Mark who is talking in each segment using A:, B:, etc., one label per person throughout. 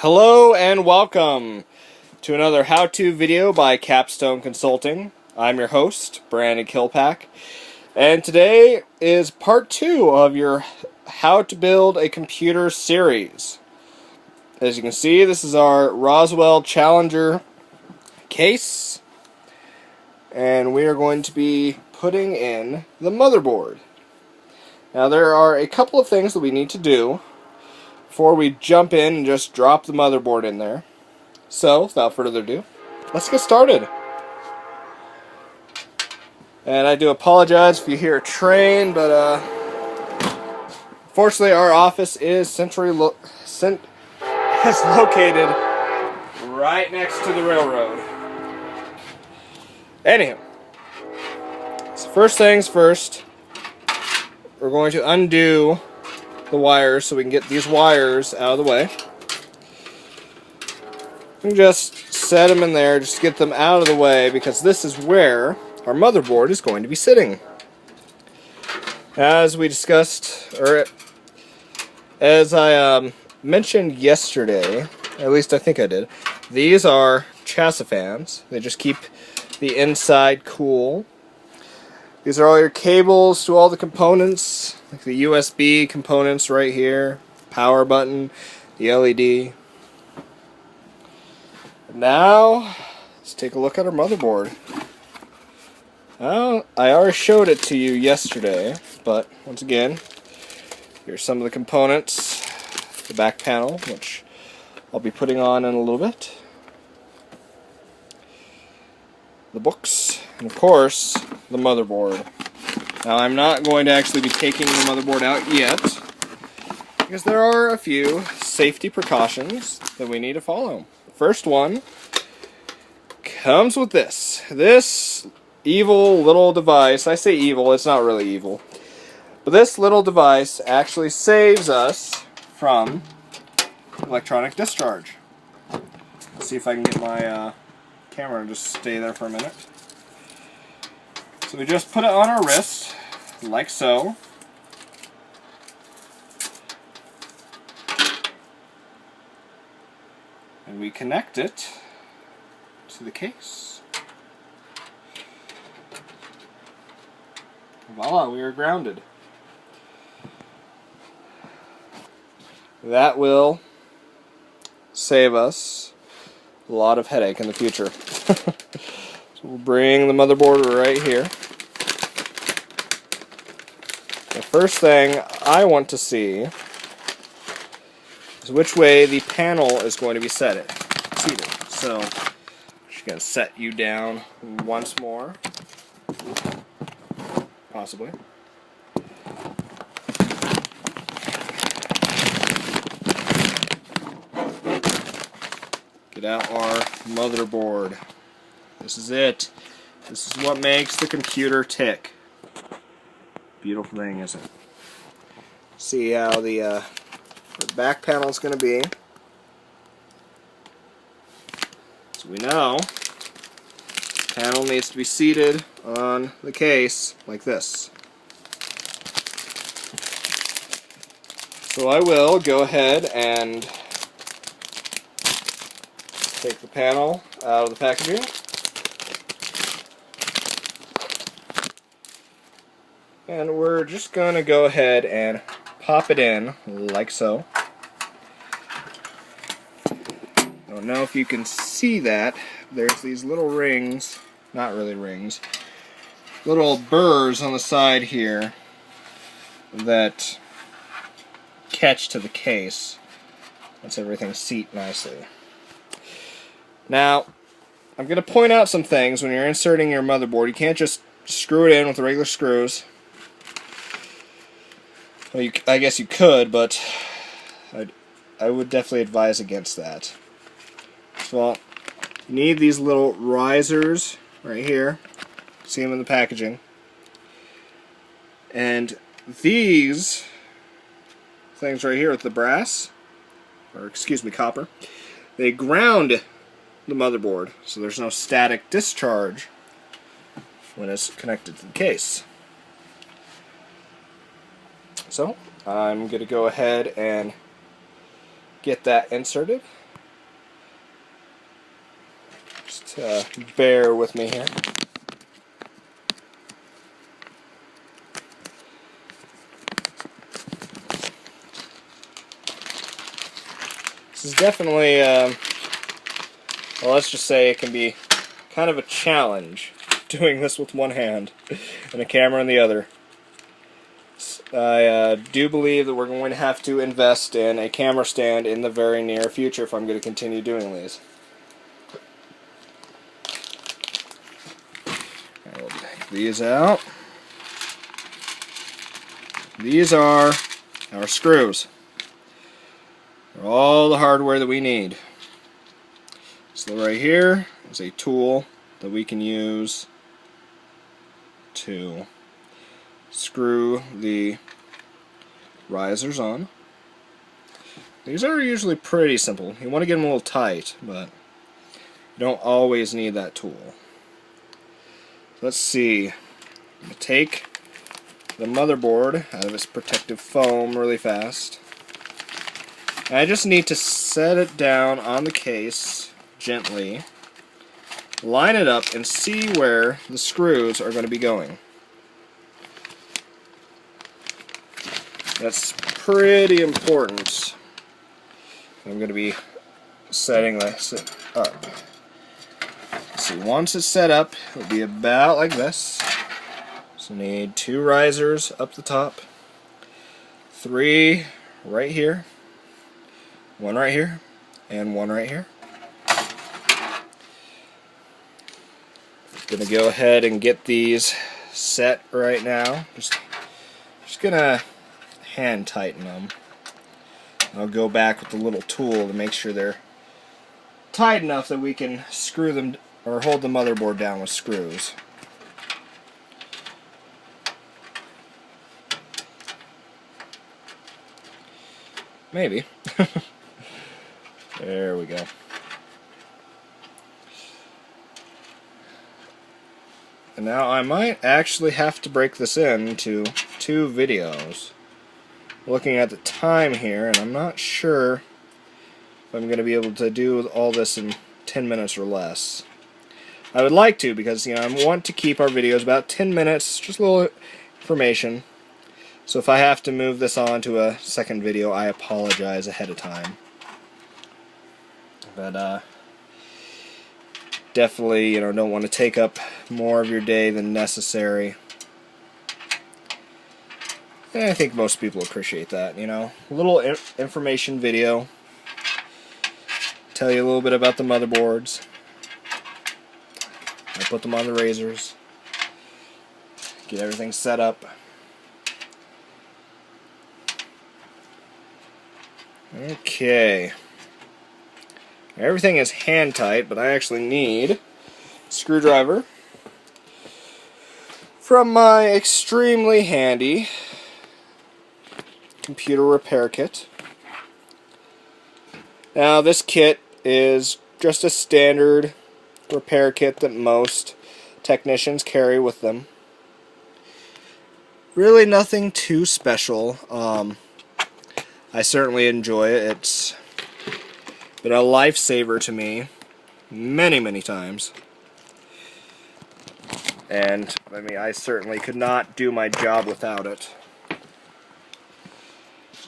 A: Hello and welcome to another how-to video by Capstone Consulting. I'm your host, Brandon Kilpack, and today is part 2 of your How to Build a Computer series. As you can see, this is our Roswell Challenger case, and we are going to be putting in the motherboard. Now there are a couple of things that we need to do before we jump in and just drop the motherboard in there. So, without further ado, let's get started. And I do apologize if you hear a train, but fortunately our office is located right next to the railroad. Anyhow, so first things first, we're going to undo the wires so we can get these wires out of the way. And just set them in there, just get them out of the way, because this is where our motherboard is going to be sitting. As we discussed, or as I mentioned yesterday, at least I think I did, these are chassis fans. They just keep the inside cool. These are all your cables to all the components, like the USB components right here, power button, the LED. Now, let's take a look at our motherboard. Well, I already showed it to you yesterday, but once again, here's some of the components. The back panel, which I'll be putting on in a little bit. The books, and of course, the motherboard. Now, I'm not going to actually be taking the motherboard out yet, because there are a few safety precautions that we need to follow. The first one comes with this. This evil little device. I say evil, it's not really evil. But this little device actually saves us from electronic discharge. Let's see if I can get my camera to just stay there for a minute. So we just put it on our wrist, like so. And we connect it to the case. Voila, we are grounded. That will save us a lot of headache in the future. So we'll bring the motherboard right here. The first thing I want to see is which way the panel is going to be seated. So, I'm just going to set you down once more. Possibly. Get out our motherboard. This is it. This is what makes the computer tick. Beautiful thing, isn't it? See how the back panel is going to be. So we know the panel needs to be seated on the case like this. So I will go ahead and take the panel out of the packaging. And we're just going to go ahead and pop it in like so. I don't know if you can see that. There's these little rings, not really rings, little burrs on the side here that catch to the case. Lets everything seat nicely. Now, I'm going to point out some things when you're inserting your motherboard. You can't just screw it in with the regular screws. Well, I guess you could, but I would definitely advise against that. First of all, you need these little risers right here. See them in the packaging. And these things right here with the brass, or excuse me, copper, they ground the motherboard, so there's no static discharge when it's connected to the case. So I'm going to go ahead and get that inserted. bear with me here. This is definitely, well, let's just say it can be kind of a challenge doing this with one hand and a camera in the other. I do believe that we're going to have to invest in a camera stand in the very near future if I'm going to continue doing these. I'll take these out. These are our screws. They're all the hardware that we need. So right here is a tool that we can use to screw the risers on. These are usually pretty simple. You want to get them a little tight, but you don't always need that tool. Let's see. I'm going to take the motherboard out of its protective foam really fast. And I just need to set it down on the case gently, line it up, and see where the screws are going to be going. That's pretty important. I'm going to be setting this up. See, once it's set up, it'll be about like this. So need 2 risers up the top, 3 right here, 1 right here, and 1 right here. Gonna go ahead and get these set right now. Just gonna hand tighten them. I'll go back with the little tool to make sure they're tight enough that we can screw them or hold the motherboard down with screws. Maybe. There we go. And now I might actually have to break this into 2 videos. Looking at the time here, and I'm not sure if I'm going to be able to do all this in 10 minutes or less. I would like to, because I want to keep our videos about 10 minutes, just a little information. So if I have to move this on to a second video, I apologize ahead of time. But definitely, don't want to take up more of your day than necessary. And I think most people appreciate that, A little information video. Tell you a little bit about the motherboards. I put them on the razors. Get everything set up. Okay. Everything is hand tight, but I actually need a screwdriver from my extremely handy computer repair kit. Now this kit is just a standard repair kit that most technicians carry with them. Really nothing too special. I certainly enjoy it. It's been a lifesaver to me many times. And I certainly could not do my job without it.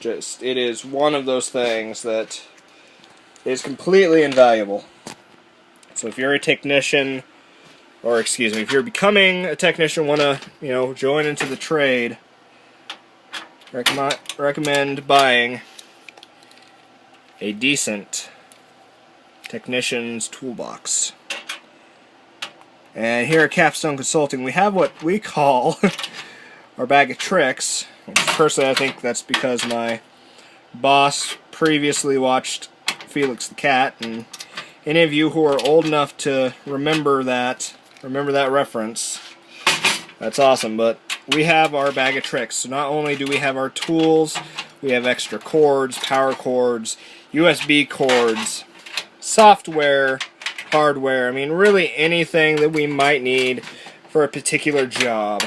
A: It is one of those things that is completely invaluable. So if you're a technician, or excuse me, if you're becoming a technician, want to join into the trade, recommend buying a decent technician's toolbox. And here at Capstone Consulting, we have what we call our bag of tricks. Personally, I think that's because my boss previously watched Felix the Cat, and any of you who are old enough to remember that reference, that's awesome. But we have our bag of tricks. So not only do we have our tools, we have extra cords, power cords, USB cords, software, hardware, really anything that we might need for a particular job.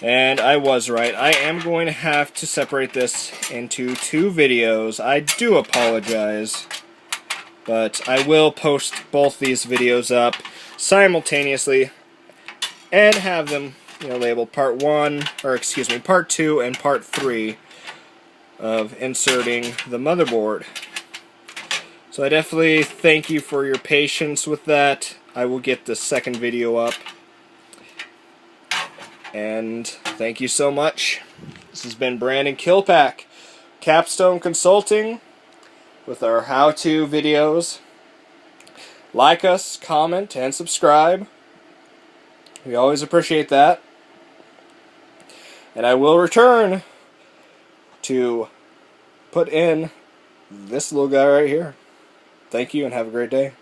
A: And I was right. I am going to have to separate this into 2 videos. I do apologize But I will post both these videos up simultaneously and have them, labeled part 2 and part 3 of inserting the motherboard. So I definitely thank you for your patience with that. I will get the second video up. And thank you so much. This has been Brandon Kilpack, Capstone Consulting, with our how-to videos. Like us, comment, and subscribe. We always appreciate that. And I will return to put in this little guy right here. Thank you and have a great day.